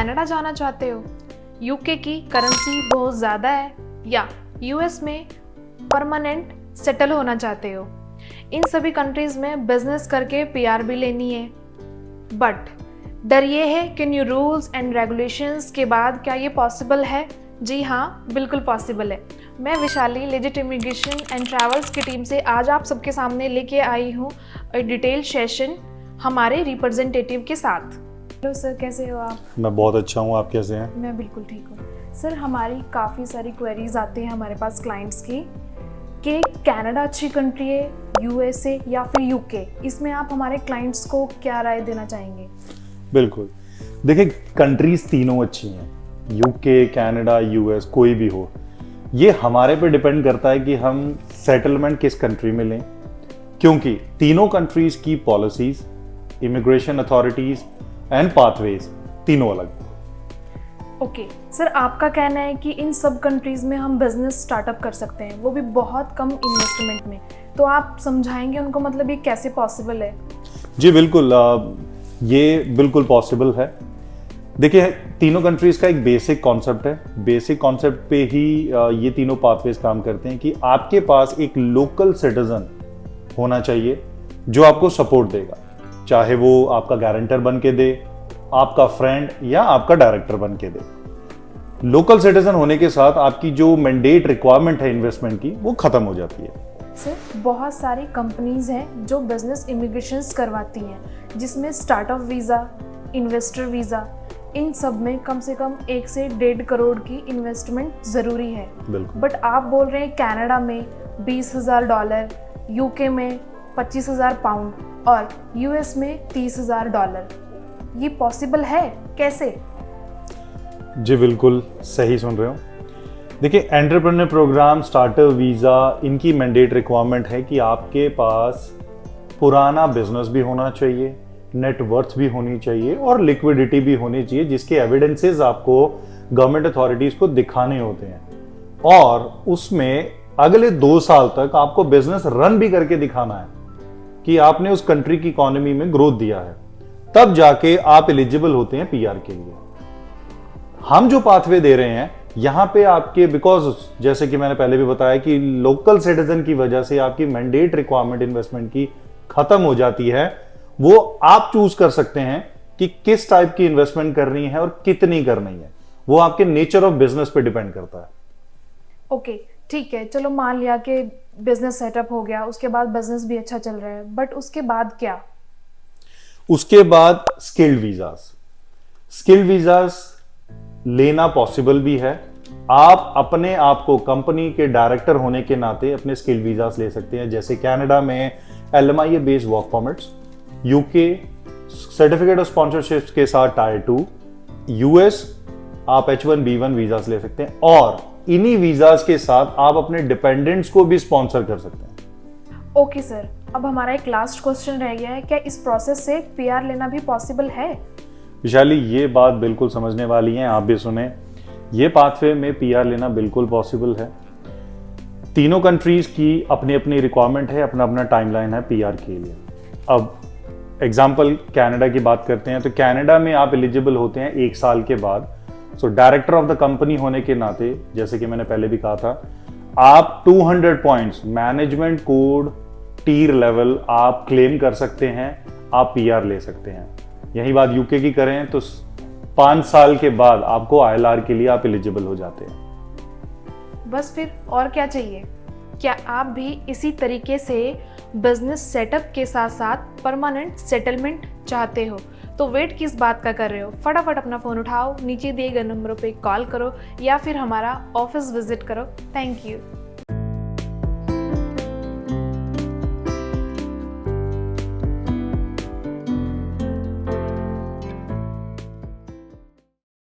Canada जाना चाहते हो, यूके की करेंसी बहुत ज़्यादा है, या यूएस में परमानेंट सेटल होना चाहते हो। इन सभी कंट्रीज़ में बिजनेस करके पीआर भी लेनी है। बट डर ये है कि न्यू रूल्स एंड रेगुलेशंस के बाद क्या ये पॉसिबल है? जी हाँ, बिल्कुल पॉसिबल है। मैं Vishali legit immigration and travels की टीम से आज आप सबके सामने लेके आई हूँ डिटेल सेशन हमारे रिप्रेजेंटेटिव के साथ। हेलो सर, कैसे हो आप? मैं बहुत अच्छा हूँ, आप कैसे हैं? मैं बिल्कुल ठीक हूँ सर। हमारी काफ़ी सारी क्वेरीज आती हैं हमारे पास क्लाइंट्स की कि कनाडा अच्छी कंट्री है, यूएसए या फिर यूके, इसमें आप हमारे क्लाइंट्स को क्या राय देना चाहेंगे? बिल्कुल, देखिए कंट्रीज तीनों अच्छी हैं, यूके, कनाडा, यूएस, कोई भी हो। ये हमारे पे डिपेंड करता है कि हम सेटलमेंट किस कंट्री में लें, क्योंकि तीनों कंट्रीज की policies, immigration authorities and pathways तीनों अलग। ओके सर, आपका कहना है कि इन सब कंट्रीज़ में हम बिजनेस स्टार्टअप कर सकते हैं, वो भी बहुत कम इन्वेस्टमेंट में। तो आप समझाएंगे उनको, मतलब ये कैसे पॉसिबल है? जी बिल्कुल, ये बिल्कुल पॉसिबल है। देखिए, तीनों कंट्रीज का एक बेसिक कॉन्सेप्ट है। बेसिक कॉन्सेप्ट पे ही ये तीनों पाथवेज काम करते हैं कि आपके पास एक लोकल सिटीजन होना चाहिए जो आपको सपोर्ट देगा, चाहे वो आपका गारंटर बन के दे, आपका फ्रेंड या आपका डायरेक्टर बन के दे। लोकल सिटीजन होने के साथ आपकी जो मैंडेट रिक्वायरमेंट है इन्वेस्टमेंट की, वो खत्म हो जाती है। सर, बहुत सारी कंपनीज हैं जो बिजनेस इमिग्रेशंस करवाती हैं, जिसमें स्टार्टअप वीज़ा, इन्वेस्टर वीज़ा, इन सब में कम से कम 1 से 1.5 करोड़ की इन्वेस्टमेंट ज़रूरी है। बिल्कुल। बट आप बोल रहे हैं कनाडा में $20,000, यूके में $25,000 और यूएस में $30,000। ये पॉसिबल है कैसे? जी बिल्कुल सही सुन रहे हो। देखिए, एंटरप्रेन्योर प्रोग्राम, स्टार्टअप वीज़ा, इनकी मैंडेट रिक्वायरमेंट है कि आपके पास पुराना बिजनेस भी होना चाहिए, नेटवर्थ भी होनी चाहिए और लिक्विडिटी भी होनी चाहिए, जिसके एविडेंसेस आपको गवर्नमेंट अथॉरिटीज़ को दिखाने होते हैं। और उसमें अगले 2 साल तक आपको बिजनेस रन भी करके दिखाना है कि आपने उस कंट्री की इकोनॉमी में ग्रोथ दिया है, तब जाके आप एलिजिबल होते हैं पीआर के लिए। हम जो पाथवे दे रहे हैं यहां पे आपके, बिकॉज जैसे कि मैंने पहले भी बताया कि लोकल सिटीजन की वजह से आपकी मैंडेट रिक्वायरमेंट इन्वेस्टमेंट की खत्म हो जाती है। वो आप चूज कर सकते हैं कि किस टाइप की इन्वेस्टमेंट करनी है और कितनी करनी है। वो आपके नेचर ऑफ बिजनेस पे डिपेंड करता है। ओके, ठीक है, चलो मान लिया कि बिजनेस सेटअप हो गया, उसके बाद बिजनेस भी अच्छा चल रहा है, बट उसके बाद क्या? उसके बाद स्किल्ड वीजास। स्किल्ड वीजास लेना पॉसिबल भी है। आप अपने आप को कंपनी के डायरेक्टर होने के नाते अपने स्किल्ड वीजास ले सकते हैं, जैसे कनाडा में LMIA based work permits, UK certificate of sponsorship के साथ टायर 2, यूएस आप H1B1 वीजास ले सकते हैं, और इन्हीं वीजास के साथ आप अपने डिपेंडेंट्स को भी स्पॉन्सर कर सकते हैं। ओके सर, अब हमारा एक लास्ट क्वेश्चन रह गया है, क्या इस प्रोसेस से पीआर लेना भी पॉसिबल है? विशाली, ये बात बिल्कुल समझने वाली है, आप भी सुने। ये पाथवे में पीआर लेना बिल्कुल पॉसिबल है। तीनों कंट्रीज की अपनी अपनी रिक्वायरमेंट है, अपना अपना टाइमलाइन है पीआर के लिए। अब एग्जांपल कनाडा की बात करते हैं, तो कनाडा में आप एलिजिबल होते हैं 1 साल के बाद। So director of the company होने के नाते, जैसे कि मैंने पहले भी कहा था, आप 200 पॉइंट्स मैनेजमेंट कोड टीर लेवल आप क्लेम कर सकते हैं, आप पीआर ले सकते हैं। यही बात यूके की करें तो 5 साल के बाद आपको ILR के लिए आप एलिजिबल हो जाते हैं। बस फिर और क्या चाहिए? क्या आप भी इसी तरीके से बिजनेस सेटअप के साथ साथ परमानेंट सेटलमेंट चाहते हो? तो वेट किस बात का कर रहे हो? फटाफट अपना फ़ोन उठाओ, नीचे दिए गए नंबरों पे कॉल करो या फिर हमारा ऑफिस विजिट करो। Thank you.